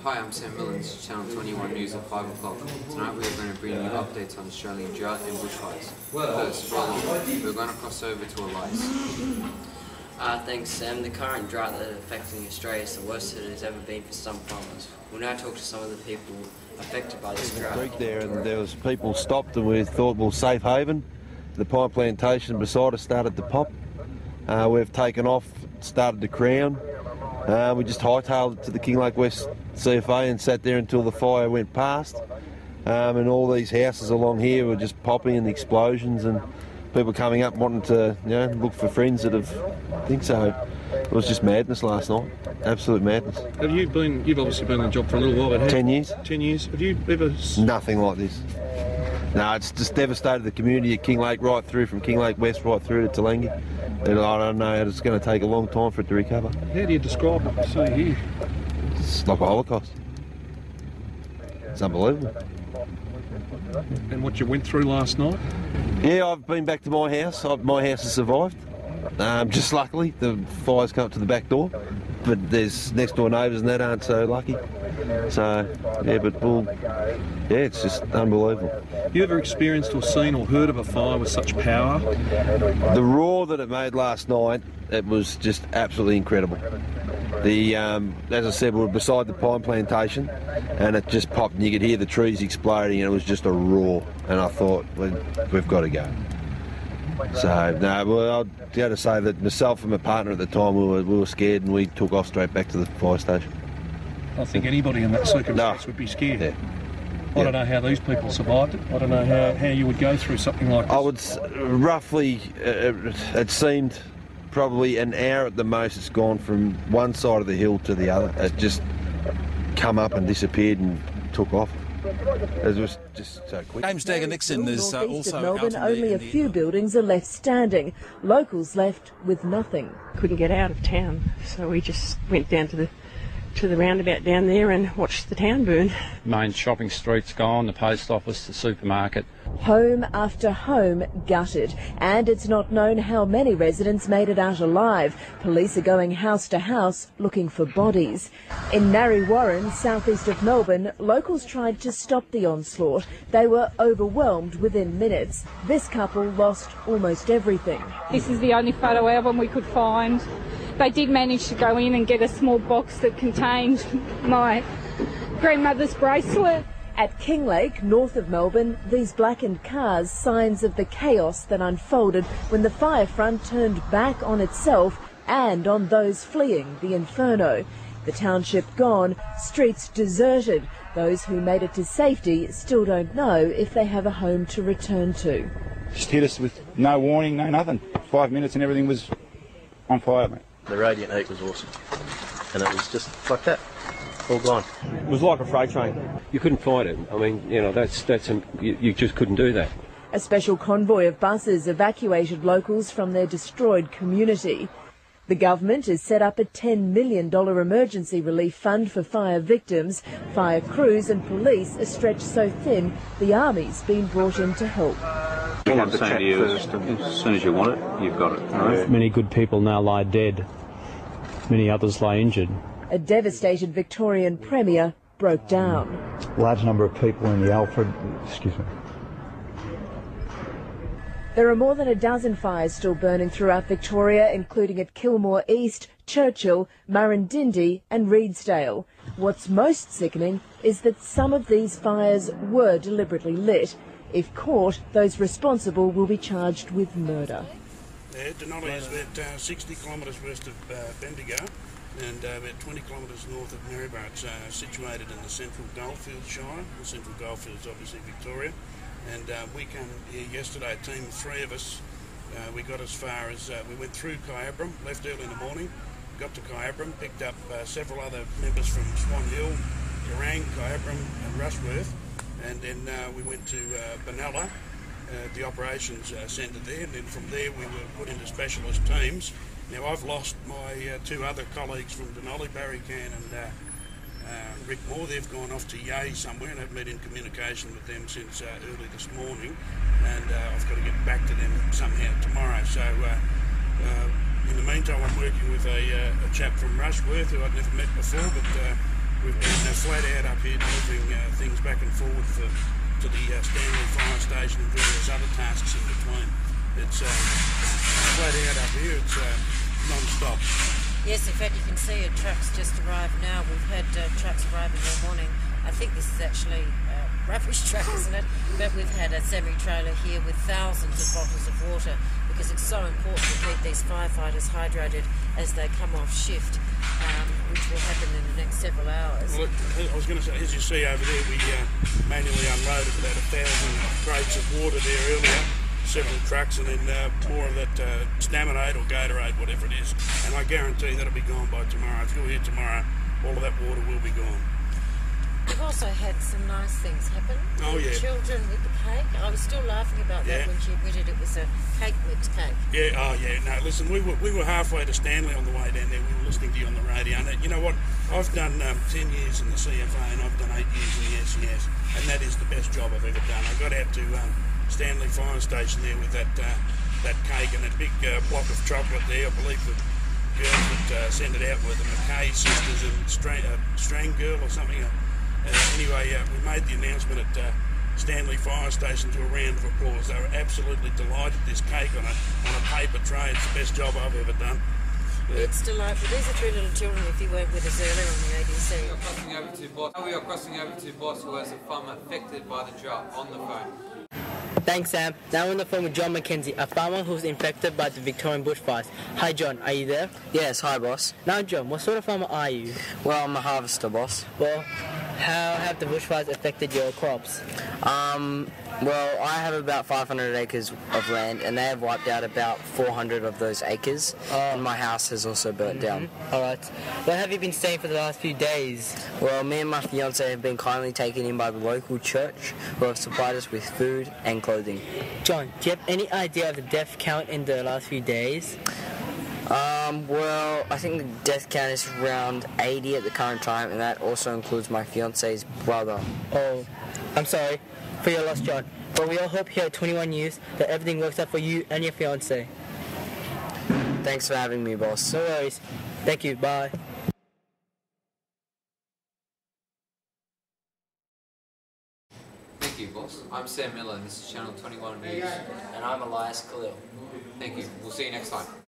Hi, I'm Sam Millens, Channel 21 News at 5 o'clock. Tonight we are going to bring you updates on Australian drought and bushfires. First, we're going to cross over to Elias. Thanks Sam. The current drought that is affecting Australia is the worst it has ever been for some farmers. We'll now talk to some of the people affected by this drought. Creek there, and there was people stopped and we thought, well, safe haven. The pine plantation beside us started to pop. We've taken off, started to crown. We just hightailed it to the Kinglake West CFA and sat there until the fire went past. And all these houses along here were just popping and explosions and people coming up wanting to, look for friends that have. I think so. It was just madness last night. Absolute madness. You've obviously been on the job for a little while, but 10 years. 10 years. Have you ever? Nothing like this. No, it's just devastated the community at Kinglake, right through from Kinglake West right through to Talangi. And I don't know, it's going to take a long time for it to recover. How do you describe it? See here. It's like a Holocaust. It's unbelievable. And what you went through last night? Yeah, I've been back to my house. My house has survived. Just luckily, the fire's come up to the back door. But there's next door neighbours and that aren't so lucky. So, it's just unbelievable. You ever experienced or seen or heard of a fire with such power? The roar that it made last night, it was just absolutely incredible. As I said, we were beside the pine plantation and it just popped and you could hear the trees exploding and it was just a roar. And I thought, we've got to go. So, I'd be able to say that myself and my partner at the time, we were scared and we took off straight back to the fire station. I think anybody in that circumstance would be scared. Yeah. I don't know how these people survived it. I don't know how you would go through something like this. I would roughly, it seemed probably an hour at the most. It's gone from one side of the hill to the other. It just come up and disappeared and took off. It was just so quick. James Dagger Nixon is also of Melbourne. out in Only a few buildings are left standing. Locals left with nothing. Couldn't get out of town, so we just went down to the roundabout down there and watched the town burn. Main shopping street's gone, the post office, the supermarket. Home after home gutted, and it's not known how many residents made it out alive. Police are going house to house looking for bodies. In Narre Warren, southeast of Melbourne, locals tried to stop the onslaught. They were overwhelmed within minutes. This couple lost almost everything. This is the only photo album we could find. They did manage to go in and get a small box that contained my grandmother's bracelet. At Kinglake, north of Melbourne, these blackened cars, signs of the chaos that unfolded when the fire front turned back on itself and on those fleeing the inferno. The township gone, streets deserted. Those who made it to safety still don't know if they have a home to return to. Just hit us with no warning, no nothing. 5 minutes and everything was on fire, mate. The radiant heat was awesome, and it was just like that, all gone. It was like a freight train. You couldn't find it. I mean, you just couldn't do that. A special convoy of buses evacuated locals from their destroyed community. The government has set up a $10 million emergency relief fund for fire victims. Fire crews and police are stretched so thin, the army's been brought in to help. I'm saying to you, as soon as you want it, you've got it. Right? Many good people now lie dead. Many others lie injured. A devastated Victorian Premier broke down. Large number of people in the Alfred, There are more than a dozen fires still burning throughout Victoria, including at Kilmore East, Churchill, Murrindindi and Reedsdale. What's most sickening is that some of these fires were deliberately lit. If caught, those responsible will be charged with murder. Denali is about 60 kilometres west of Bendigo and about 20 kilometres north of Maryborough. It's situated in the Central Goldfields Shire. The Central Goldfields, obviously Victoria. And we came here yesterday, a team of 3 of us. We got as far as, we went through Kyabram, left early in the morning, got to Kyabram, picked up several other members from Swan Hill, Kerrang, Kyabram and Rushworth. And then we went to Benalla, the operations centre there, and then from there we were put into specialist teams. Now I've lost my 2 other colleagues from Denali, Barry Can and Rick Moore. They've gone off to Yea somewhere and I've been in communication with them since early this morning, and I've got to get back to them somehow tomorrow. So in the meantime I'm working with a chap from Rushworth who I'd never met before, but we've been flat out up here delivering things back and forward to the Stanley Fire Station and various other tasks in between. It's flat out up here, it's non-stop. Yes, in fact you can see trucks just arrived now. We've had trucks arriving all morning. I think this is actually a rubbish truck, isn't it? But we've had a semi-trailer here with thousands of bottles of water because it's so important to keep these firefighters hydrated as they come off shift, which will happen in the next several hours. Well, I was going to say, as you see over there, we manually unloaded about 1,000 crates of water there earlier, several trucks, and then more of that Staminate or Gatorade, whatever it is. And I guarantee that'll be gone by tomorrow. If you're here tomorrow, all of that water will be gone. We've also had some nice things happen. Oh, yeah. Children with the cake. I was still laughing about that when she admitted it was a cake mix cake. Yeah, oh yeah. No, listen, we were halfway to Stanley on the way down there. We were listening to you on the radio. And you know what? I've done 10 years in the CFA and I've done 8 years in the SES, and that is the best job I've ever done. I got out to Stanley Fire Station there with that cake and that big block of chocolate there. I believe the girls that sent it out were the McKay sisters and Strang Girl or something. Anyway, we made the announcement at Stanley Fire Station to a round of applause. They were absolutely delighted. This cake on a paper tray, it's the best job I've ever done. It's delightful. These are 3 little children if you weren't with us earlier on the ADC. We are crossing over to Boss, who has a farmer affected by the drought, on the phone. Thanks, Sam. Now on the phone with John McKenzie, a farmer who's infected by the Victorian bushfires. Hi, John. Are you there? Yes, hi, boss. Now, John, what sort of farmer are you? Well, I'm a harvester, boss. Well, how have the bushfires affected your crops? Well, I have about 500 acres of land, and they have wiped out about 400 of those acres, and my house has also burnt down. All right. Where have you been staying for the last few days? Well, me and my fiancée have been kindly taken in by the local church, who have supplied us with food and clothing. John, do you have any idea of the death count in the last few days? Well, I think the death count is around 80 at the current time, and that also includes my fiancé's brother. Oh, I'm sorry for your loss, John. But we all hope here at 21 News that everything works out for you and your fiancé. Thanks for having me, boss. No worries. Thank you. Bye. Thank you, boss. I'm Sam Miller, and this is Channel 21 News. And I'm Elias Khalil. Thank you. We'll see you next time.